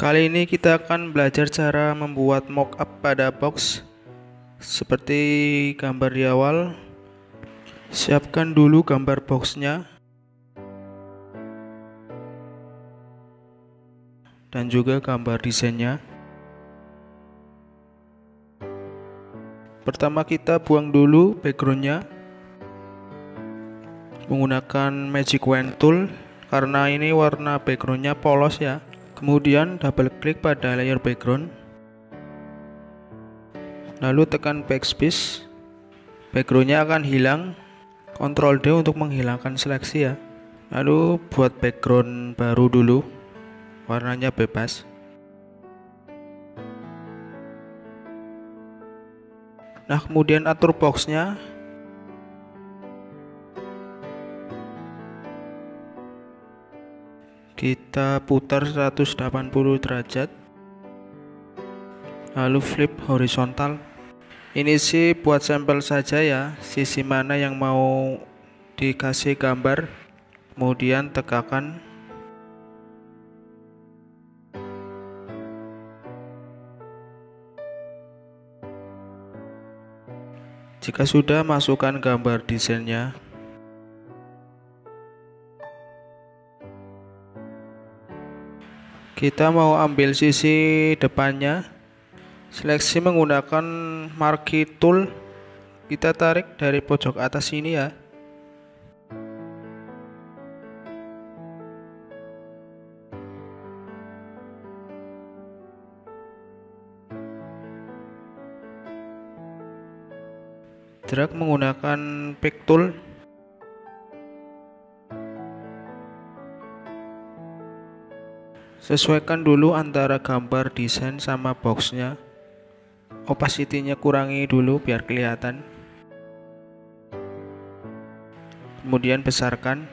Kali ini kita akan belajar cara membuat mockup pada box seperti gambar di awal. Siapkan dulu gambar boxnya dan juga gambar desainnya. Pertama kita buang dulu backgroundnya menggunakan magic wand tool karena ini warna backgroundnya polos ya. Kemudian double klik pada layer background, lalu tekan backspace. Backgroundnya akan hilang. Ctrl D untuk menghilangkan seleksi ya. Lalu buat background baru dulu, warnanya bebas. Nah, kemudian atur boxnya. Kita putar 180 derajat, lalu flip horizontal. Ini sih buat sampel saja ya, sisi mana yang mau dikasih gambar. Kemudian tekan. Jika sudah, masukkan gambar desainnya. Kita mau ambil sisi depannya. Seleksi menggunakan marquee tool. Kita tarik dari pojok atas ini ya. Drag menggunakan pick tool. Sesuaikan dulu antara gambar desain sama boxnya. Opacity-nya kurangi dulu biar kelihatan. Kemudian besarkan.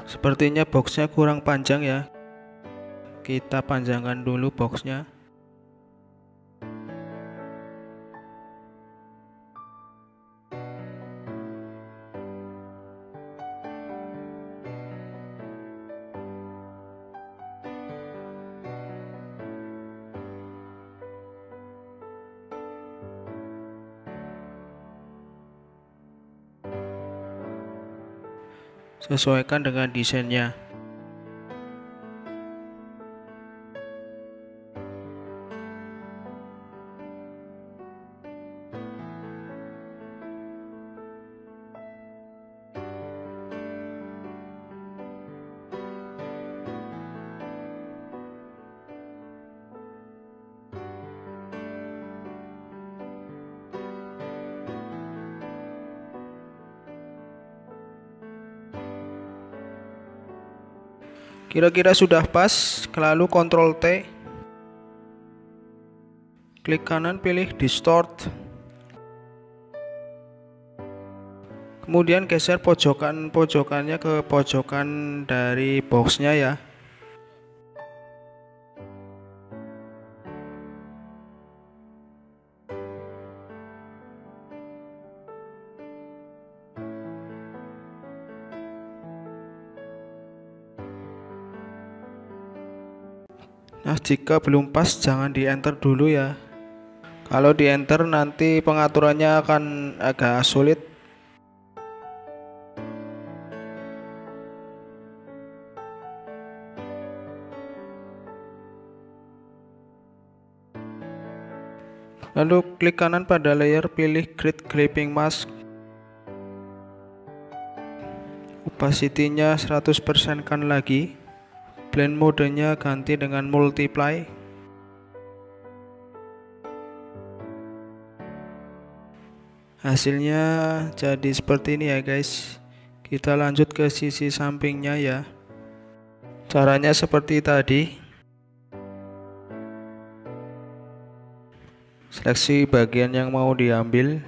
Sepertinya boxnya kurang panjang ya. Kita panjangkan dulu boxnya. Sesuaikan dengan desainnya. Kira-kira sudah pas, lalu Ctrl T. Klik kanan, pilih distort. Kemudian geser pojokannya ke pojokan dari boxnya ya. Nah, jika belum pas jangan di enter dulu ya. Kalau di enter nanti pengaturannya akan agak sulit. Lalu klik kanan pada layer, pilih Grid Clipping Mask. Opacity-nya 100% kan lagi. Blend modenya ganti dengan multiply. Hasilnya jadi seperti ini ya guys. Kita lanjut ke sisi sampingnya ya. Caranya seperti tadi. Seleksi bagian yang mau diambil.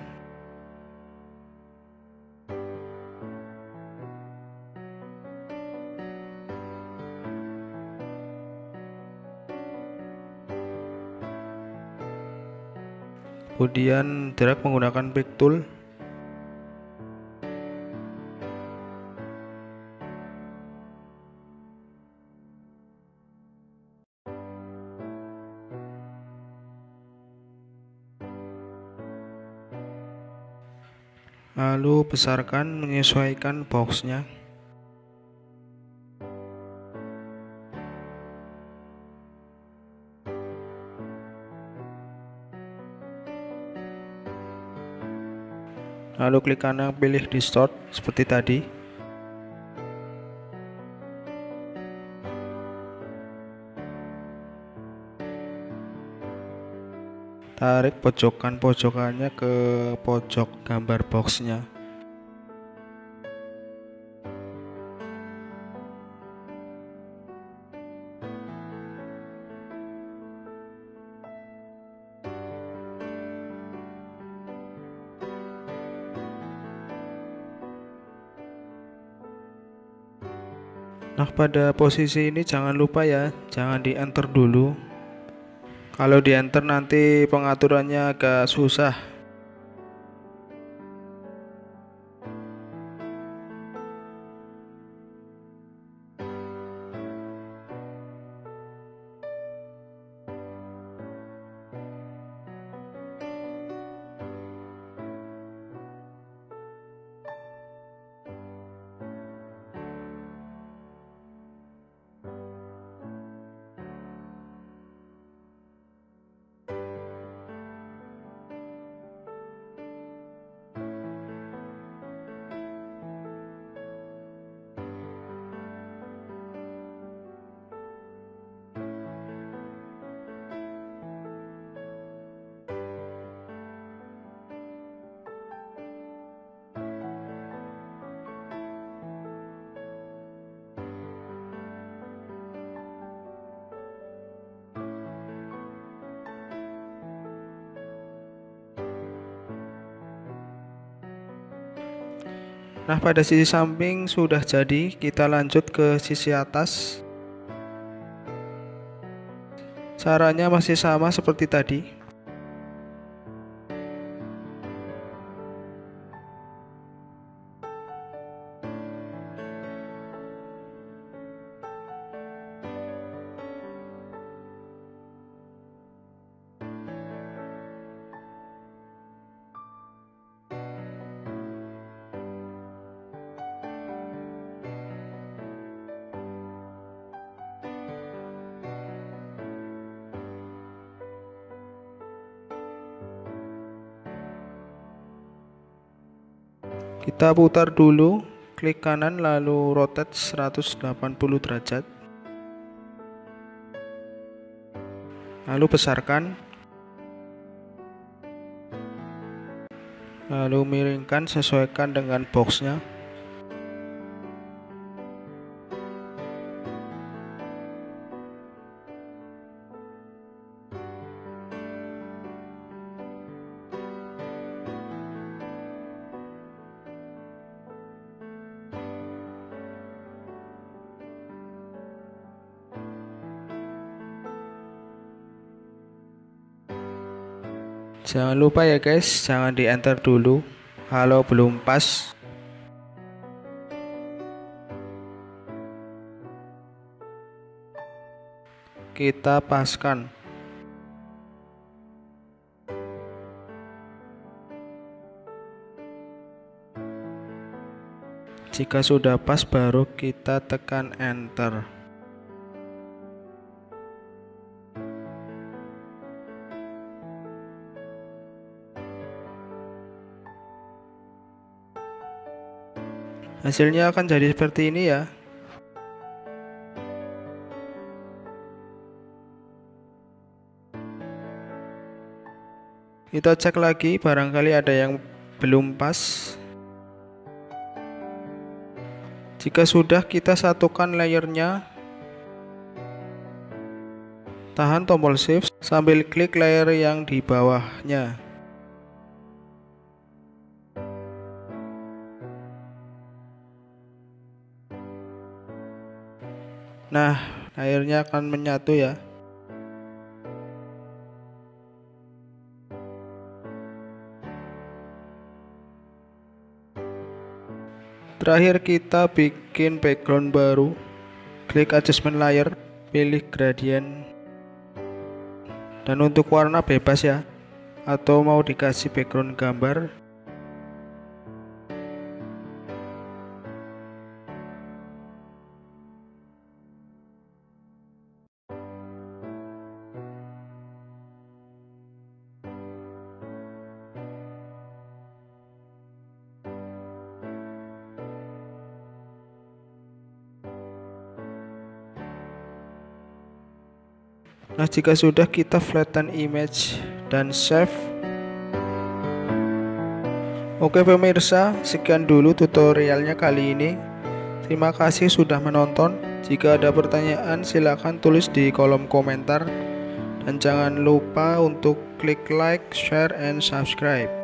kemudian drag menggunakan pick tool. Lalu besarkan menyesuaikan boxnya. Lalu klik kanan, pilih distort seperti tadi. Tarik pojokannya ke pojok gambar boxnya. Nah, pada posisi ini jangan lupa ya, jangan di enter dulu. Kalau di enter nanti pengaturannya agak susah. Nah, pada sisi samping sudah jadi, kita lanjut ke sisi atas. Caranya masih sama seperti tadi. Kita putar dulu, klik kanan lalu rotate 180 derajat. Lalu besarkan. Lalu miringkan, sesuaikan dengan boxnya. Jangan lupa ya guys, jangan di enter dulu kalau belum pas. Kita paskan. Jika sudah pas baru kita tekan enter. Hasilnya akan jadi seperti ini ya. Kita cek lagi, barangkali ada yang belum pas. Jika sudah, kita satukan layernya. Tahan tombol shift sambil klik layer yang di bawahnya. Nah, layernya akan menyatu ya. Terakhir kita bikin background baru. Klik adjustment layer, pilih gradient. Dan untuk warna bebas ya, atau mau dikasih background gambar. Nah, jika sudah, kita flatten image dan save. Oke pemirsa, sekian dulu tutorialnya kali ini. Terima kasih sudah menonton. Jika ada pertanyaan silahkan tulis di kolom komentar. Dan jangan lupa untuk klik like, share, and subscribe.